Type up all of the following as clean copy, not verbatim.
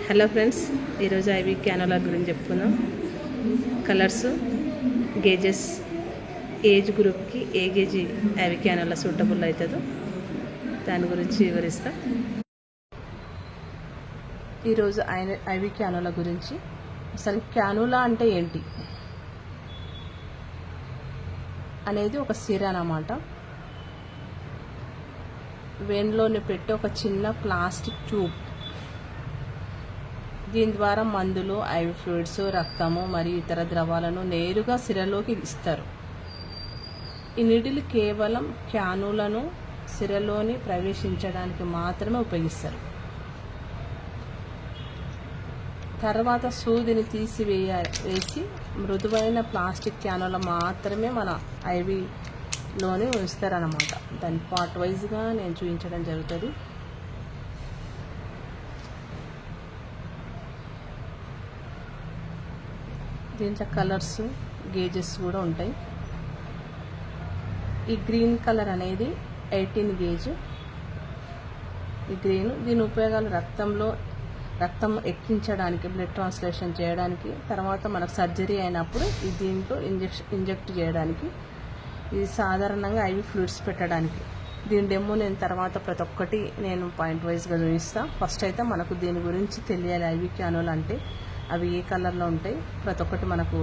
Hello friends, ఈరోజు IV క్యానోలా గురించి చెప్పుకుందాం. కలర్స్, గేజెస్, ఏజ్ గ్రూప్కి ఏ గేజీ ఐవి క్యానోలా సూటబుల్ అవుతుందో దాని గురించి వివరిస్తా. ఈరోజు ఐవి క్యానోలా గురించి, అసలు క్యానోలా అంటే ఏంటి అనేది ఒక సిర అన్నమాట. వెన్లోని పెట్టి ఒక చిన్న ప్లాస్టిక్ ట్యూబ్, దీని ద్వారా మందులు, ఐవి ఫ్లూయిడ్స్, రక్తము మరియు ఇతర ద్రవాలను నేరుగా సిరలోకి ఇస్తారు. ఈ నీడిల్ కేవలం క్యానులను సిరలోని ప్రవేశించడానికి మాత్రమే ఉపయోగిస్తారు. తర్వాత సూదిని వేసి మృదువైన ప్లాస్టిక్ క్యానుల మాత్రమే మన ఐవిలోనే ఉంచుతారన్నమాట. దాని పార్ట్ వైజ్గా నేను చూపించడం జరుగుతుంది. దీంట్లో కలర్స్, గేజెస్ కూడా ఉంటాయి. ఈ గ్రీన్ కలర్ అనేది 18 గేజ్. ఈ గ్రీన్, దీని ఉపయోగాలు రక్తం ఎక్కించడానికి, బ్లడ్ ట్రాన్స్లేషన్ చేయడానికి, తర్వాత మనకు సర్జరీ అయినప్పుడు ఈ దీంట్లో ఇంజెక్ట్ చేయడానికి, ఇది సాధారణంగా ఐవి ఫ్లూయిడ్స్ పెట్టడానికి. దీని డెమో నేను తర్వాత ప్రతి ఒక్కటి నేను పాయింట్ వైజ్గా చూపిస్తాను. ఫస్ట్ అయితే మనకు దీని గురించి తెలియాలి. ఐవి క్యానోలా అంటే అవి ఏ కలర్లో ఉంటాయి, ప్రతి ఒక్కటి మనకు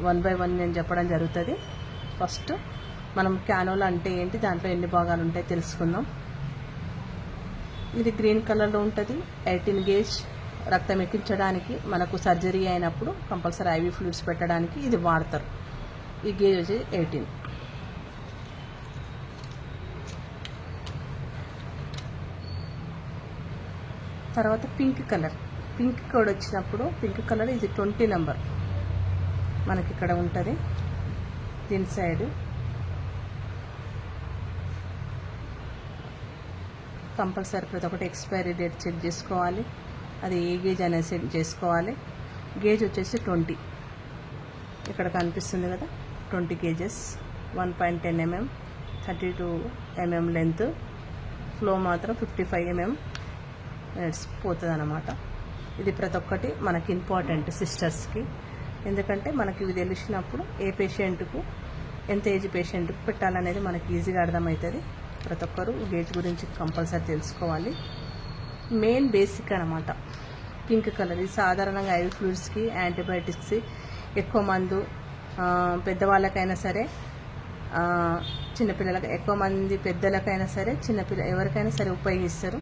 1 by 1 నేను చెప్పడం జరుగుతుంది. ఫస్ట్ మనం క్యానోలా అంటే ఏంటి, దాంట్లో ఎన్ని భాగాలు ఉంటాయి తెలుసుకుందాం. ఇది గ్రీన్ కలర్లో ఉంటుంది. 18 గేజ్. రక్తం ఎక్కించడానికి, మనకు సర్జరీ అయినప్పుడు కంపల్సరీ ఐవి ఫ్లూయిడ్స్ పెట్టడానికి ఇది వాడతారు. ఈ గేజ్ వచ్చి 18. తర్వాత పింక్ కలర్. పింక్ కోడ్ వచ్చినప్పుడు, పింక్ కలర్ ఇది 20 నెంబర్ మనకి ఇక్కడ ఉంటుంది. దీని సైడ్ కంపల్సరీ ప్రతి ఒక్కటి ఎక్స్పైరీ డేట్ చెక్ చేసుకోవాలి. అది ఏ గేజ్ అనేది సెట్ చేసుకోవాలి. గేజ్ వచ్చేసి 20 ఇక్కడ కనిపిస్తుంది కదా, 20 gauges. 1.10 mm, 32 mm length. Flow మాత్రం 55 mm పోతుంది అన్నమాట. ఇది ప్రతి ఒక్కటి మనకి ఇంపార్టెంట్ సిస్టర్స్కి, ఎందుకంటే మనకి ఇవి తెలిసినప్పుడు ఏ పేషెంట్కు, ఎంత ఏజ్ పేషెంట్కు పెట్టాలనేది మనకి ఈజీగా అర్థమవుతుంది. ప్రతి ఒక్కరు గేజ్ గురించి కంపల్సరీ తెలుసుకోవాలి. మెయిన్ బేసిక్ అనమాట పింక్ కలర్. ఇది సాధారణంగా ఐవి ఫ్లూయిడ్స్కి, యాంటీబయాటిక్స్, ఎక్కువ మందు పెద్దవాళ్ళకైనా సరే, చిన్నపిల్లలకి, ఎక్కువ మంది పెద్దలకైనా సరే, ఎవరికైనా సరే ఉపయోగిస్తారు.